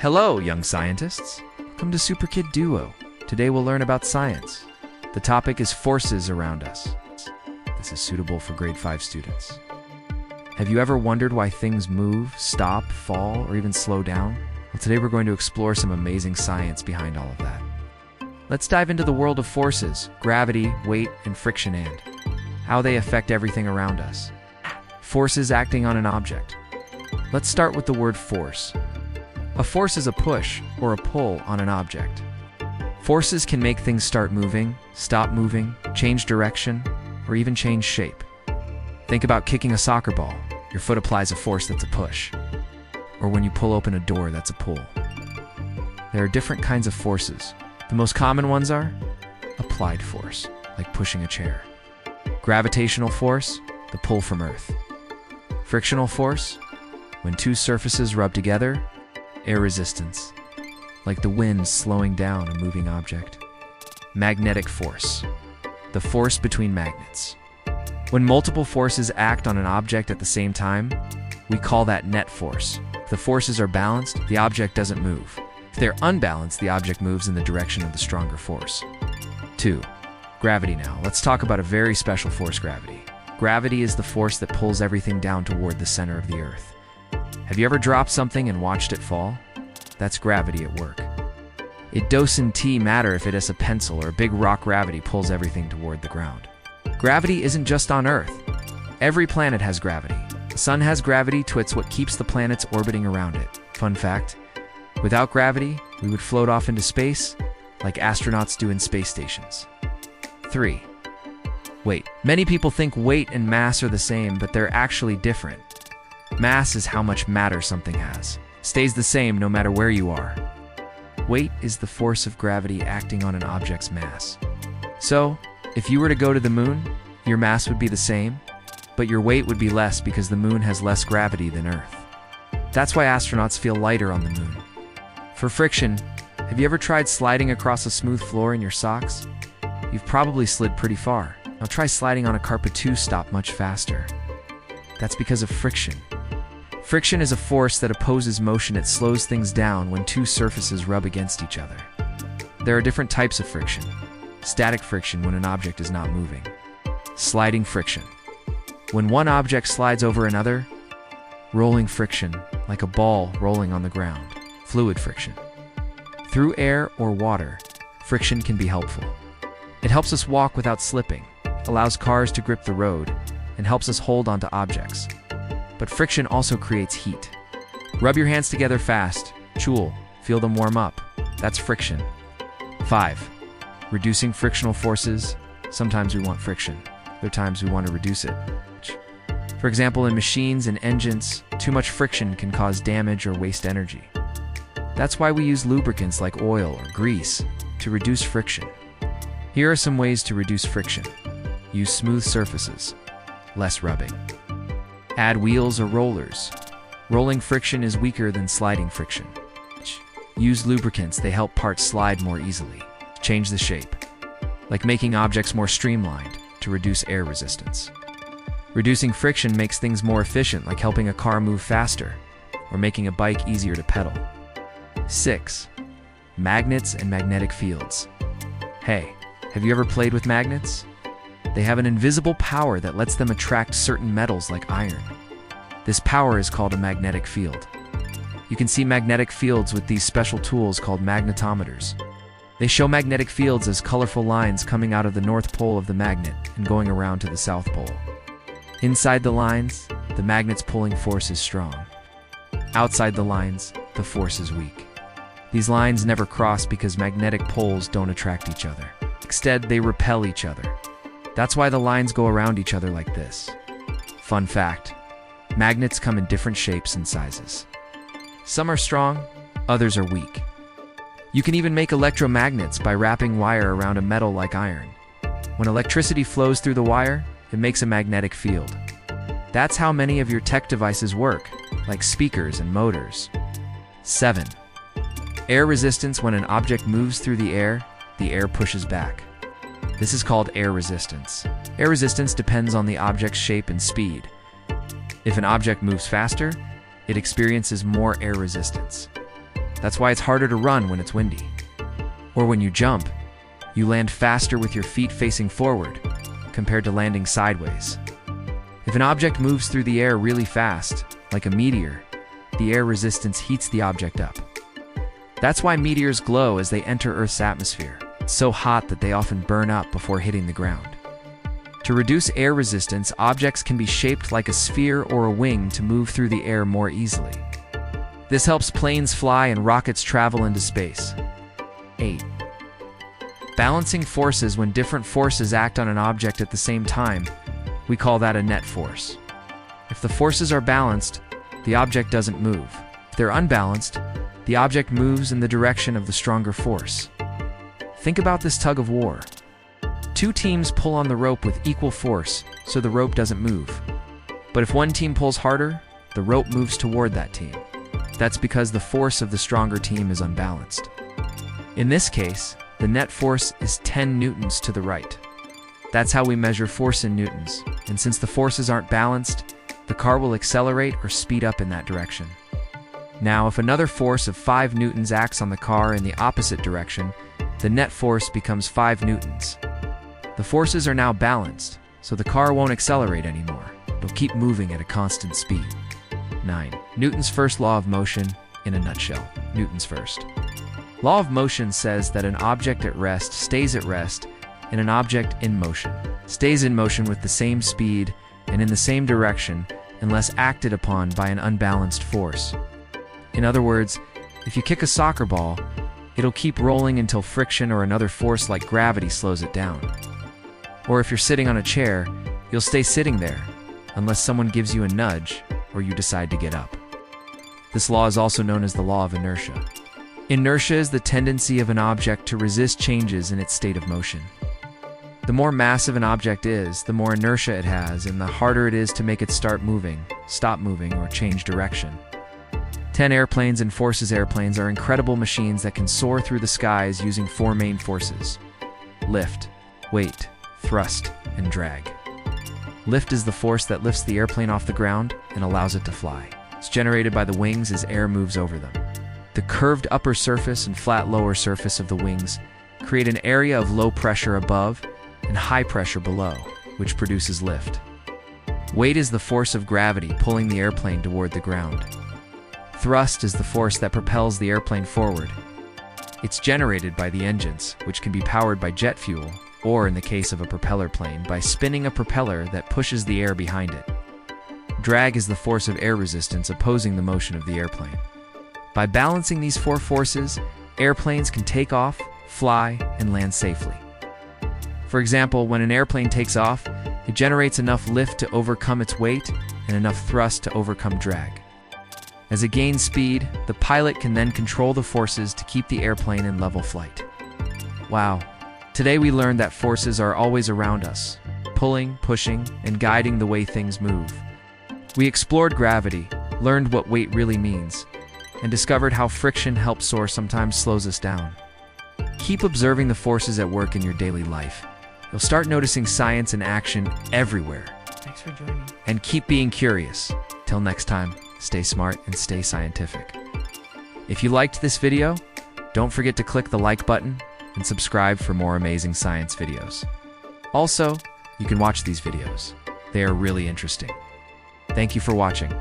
Hello, young scientists. Welcome to Super Kid Duo. Today we'll learn about science. The topic is forces around us. This is suitable for grade 5 students. Have you ever wondered why things move, stop, fall, or even slow down? Well, today we're going to explore some amazing science behind all of that. Let's dive into the world of forces, gravity, weight, and friction, and how they affect everything around us. Forces acting on an object. Let's start with the word force. A force is a push or a pull on an object. Forces can make things start moving, stop moving, change direction, or even change shape. Think about kicking a soccer ball. Your foot applies a force that's a push. Or when you pull open a door, that's a pull. There are different kinds of forces. The most common ones are applied force, like pushing a chair. Gravitational force, the pull from Earth. Frictional force, when two surfaces rub together. Air resistance, like the wind slowing down a moving object. Magnetic force, the force between magnets. When multiple forces act on an object at the same time, we call that net force. If the forces are balanced, the object doesn't move. If they're unbalanced, the object moves in the direction of the stronger force. 2. Gravity now. Let's talk about a very special force, gravity. Gravity is the force that pulls everything down toward the center of the Earth. Have you ever dropped something and watched it fall? That's gravity at work. It doesn't matter if it is a pencil or a big rock, gravity pulls everything toward the ground. Gravity isn't just on Earth. Every planet has gravity. The sun has gravity too. It's what keeps the planets orbiting around it. Fun fact, without gravity, we would float off into space like astronauts do in space stations. 3. Weight. Many people think weight and mass are the same, but they're actually different. Mass is how much matter something has. Stays the same no matter where you are. Weight is the force of gravity acting on an object's mass. So, if you were to go to the moon, your mass would be the same, but your weight would be less because the moon has less gravity than Earth. That's why astronauts feel lighter on the moon. For friction, have you ever tried sliding across a smooth floor in your socks? You've probably slid pretty far. Now try sliding on a carpet to stop much faster. That's because of friction. Friction is a force that opposes motion. It slows things down when two surfaces rub against each other. There are different types of friction. Static friction, when an object is not moving. Sliding friction, when one object slides over another. Rolling friction, like a ball rolling on the ground. Fluid friction. Through air or water, friction can be helpful. It helps us walk without slipping, allows cars to grip the road, and helps us hold onto objects. But friction also creates heat. Rub your hands together fast, Chul, feel them warm up. That's friction. 5. Reducing frictional forces. Sometimes we want friction. Other times we want to reduce it. For example, in machines and engines, too much friction can cause damage or waste energy. That's why we use lubricants like oil or grease to reduce friction. Here are some ways to reduce friction. Use smooth surfaces. Less rubbing. Add wheels or rollers. Rolling friction is weaker than sliding friction. Use lubricants. They help parts slide more easily. Change the shape, like making objects more streamlined to reduce air resistance. Reducing friction makes things more efficient, like helping a car move faster or making a bike easier to pedal. 6. Magnets and magnetic fields. Hey, have you ever played with magnets? They have an invisible power that lets them attract certain metals like iron. This power is called a magnetic field. You can see magnetic fields with these special tools called magnetometers. They show magnetic fields as colorful lines coming out of the north pole of the magnet and going around to the south pole. Inside the lines, the magnet's pulling force is strong. Outside the lines, the force is weak. These lines never cross because magnetic poles don't attract each other. Instead, they repel each other. That's why the lines go around each other like this. Fun fact, magnets come in different shapes and sizes. Some are strong, others are weak. You can even make electromagnets by wrapping wire around a metal like iron. When electricity flows through the wire, it makes a magnetic field. That's how many of your tech devices work, like speakers and motors. 7. Air resistance. When an object moves through the air pushes back. This is called air resistance. Air resistance depends on the object's shape and speed. If an object moves faster, it experiences more air resistance. That's why it's harder to run when it's windy. Or when you jump, you land faster with your feet facing forward compared to landing sideways. If an object moves through the air really fast, like a meteor, the air resistance heats the object up. That's why meteors glow as they enter Earth's atmosphere. It's so hot that they often burn up before hitting the ground. To reduce air resistance, objects can be shaped like a sphere or a wing to move through the air more easily. This helps planes fly and rockets travel into space. 8. Balancing forces. When different forces act on an object at the same time, we call that a net force. If the forces are balanced, the object doesn't move. If they're unbalanced, the object moves in the direction of the stronger force. Think about this tug of war. Two teams pull on the rope with equal force, so the rope doesn't move. But if one team pulls harder, the rope moves toward that team. That's because the force of the stronger team is unbalanced. In this case, the net force is 10 newtons to the right. That's how we measure force in newtons, and since the forces aren't balanced, the car will accelerate or speed up in that direction. Now, if another force of 5 newtons acts on the car in the opposite direction, the net force becomes 5 newtons. The forces are now balanced, so the car won't accelerate anymore. It'll keep moving at a constant speed. 9. Newton's first law of motion in a nutshell. Newton's first law of motion says that an object at rest stays at rest, and an object in motion stays in motion with the same speed and in the same direction unless acted upon by an unbalanced force. In other words, if you kick a soccer ball, it'll keep rolling until friction or another force like gravity slows it down. Or if you're sitting on a chair, you'll stay sitting there unless someone gives you a nudge or you decide to get up. This law is also known as the law of inertia. Inertia is the tendency of an object to resist changes in its state of motion. The more massive an object is, the more inertia it has, and the harder it is to make it start moving, stop moving, or change direction. 10 airplanes and Forces airplanes are incredible machines that can soar through the skies using 4 main forces: lift, weight, thrust, and drag. Lift is the force that lifts the airplane off the ground and allows it to fly. It's generated by the wings as air moves over them. The curved upper surface and flat lower surface of the wings create an area of low pressure above and high pressure below, which produces lift. Weight is the force of gravity pulling the airplane toward the ground. Thrust is the force that propels the airplane forward. It's generated by the engines, which can be powered by jet fuel, or in the case of a propeller plane, by spinning a propeller that pushes the air behind it. Drag is the force of air resistance opposing the motion of the airplane. By balancing these 4 forces, airplanes can take off, fly, and land safely. For example, when an airplane takes off, it generates enough lift to overcome its weight and enough thrust to overcome drag. As it gains speed, the pilot can then control the forces to keep the airplane in level flight. Wow. Today we learned that forces are always around us, pulling, pushing, and guiding the way things move. We explored gravity, learned what weight really means, and discovered how friction helps soar sometimes slows us down. Keep observing the forces at work in your daily life. You'll start noticing science in action everywhere. Thanks for joining. And keep being curious. Till next time, stay smart and stay scientific. If you liked this video, don't forget to click the like button and subscribe for more amazing science videos. Also, you can watch these videos. They are really interesting. Thank you for watching.